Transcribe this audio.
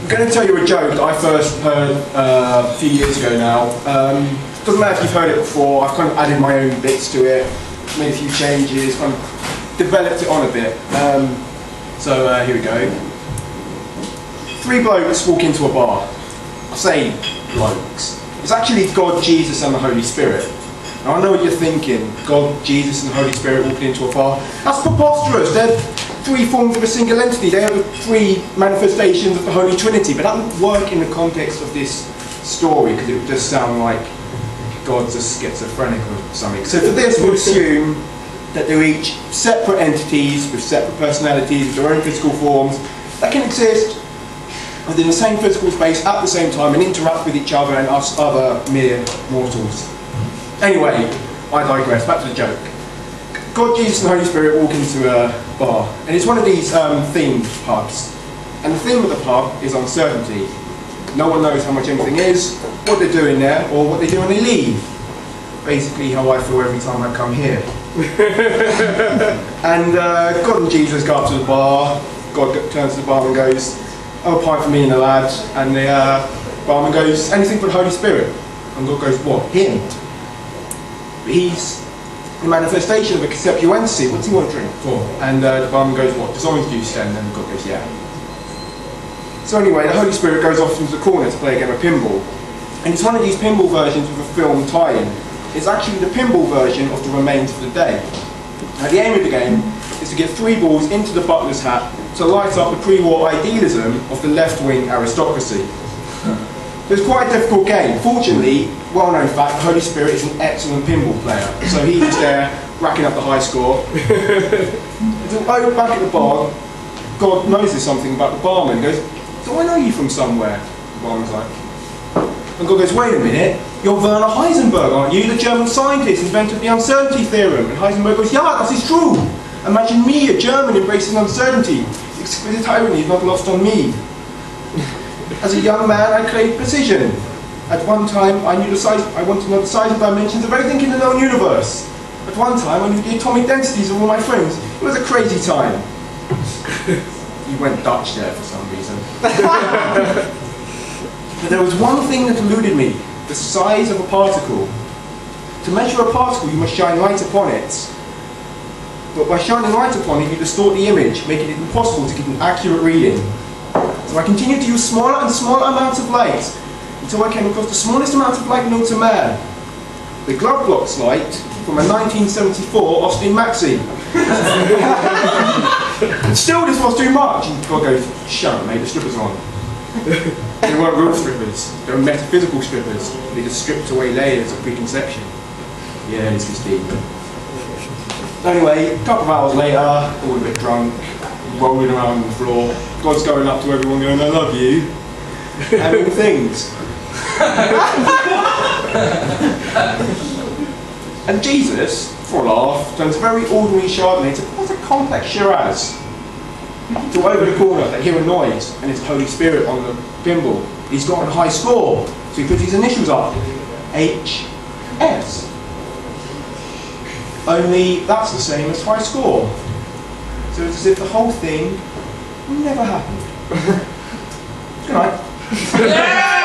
I'm going to tell you a joke that I first heard a few years ago now. Doesn't matter if you've heard it before, I've kind of added my own bits to it, made a few changes, kind of developed it on a bit. So here we go. 3 blokes walk into a bar. I say blokes. It's actually God, Jesus and the Holy Spirit. Now I know what you're thinking, God, Jesus and the Holy Spirit walking into a bar. That's preposterous. They're 3 forms of a single entity. They are 3 manifestations of the Holy Trinity. But that would work in the context of this story because it would just sound like God's a schizophrenic or something. So for this we'll assume that they're each separate entities with separate personalities, with their own physical forms, that can exist within the same physical space at the same time and interact with each other and us other mere mortals. Anyway, I digress, back to the joke. God, Jesus and the Holy Spirit walk into a bar, and it's one of these themed pubs. And the theme of the pub is uncertainty. No one knows how much anything is, what they're doing there, or what they do when they leave. Basically how I feel every time I come here. And God and Jesus go up to the bar. God turns to the barman and goes, "Oh, a pint for me and the lad." And the barman goes, "Anything for the Holy Spirit?" And God goes, "What? Him?" But he's the manifestation of a conceptual entity. What does he want to drink for? And the barman goes, "What? Just orange juice then?" And God goes, "Yeah." So anyway, the Holy Spirit goes off into the corner to play a game of pinball. And it's one of these pinball versions with a film tie-in. It's actually the pinball version of the Remains of the Day. Now the aim of the game is to get 3 balls into the butler's hat to light up the pre-war idealism of the left-wing aristocracy. So it's quite a difficult game. Fortunately, well-known fact, the Holy Spirit is an excellent pinball player. So he's there racking up the high score. Over back at the bar, God notices something about the barman. He goes, "Do I know you from somewhere?" The barman's like, and God goes, "Wait a minute, you're Werner Heisenberg, aren't you? The German scientist invented the uncertainty theorem." And Heisenberg goes, "Yeah, that is true. Imagine me, a German, embracing uncertainty. Exquisite irony is not lost on me. As a young man, I craved precision. At one time, I wanted to know the size and dimensions of everything in the known universe. At one time, I knew the atomic densities of all my friends. It was a crazy time." You went Dutch there for some reason. But there was one thing that eluded me, the size of a particle. To measure a particle, you must shine light upon it. But by shining light upon it, you distort the image, making it impossible to get an accurate reading. So I continued to use smaller and smaller amounts of light, until I came across the smallest amount of light known to man. The glove box light from a 1974 Austin Maxi. And still this was too much. And God goes, "Shut up, mate, the strippers are on." They weren't real strippers, they were metaphysical strippers. They just stripped away layers of preconception. Yeah, this is deep. Anyway, a couple of hours later, all a bit drunk, rolling around on the floor. God's going up to everyone going, "I love you," and all things. And Jesus, for a laugh, turns a very ordinary Chardonnay to quite a complex Shiraz. To over the corner, they hear a noise, and it's the Holy Spirit on the pinball. He's got a high score, so he puts his initials up. HS. Only that's the same as high score. So it's as if the whole thing never happened. Good night.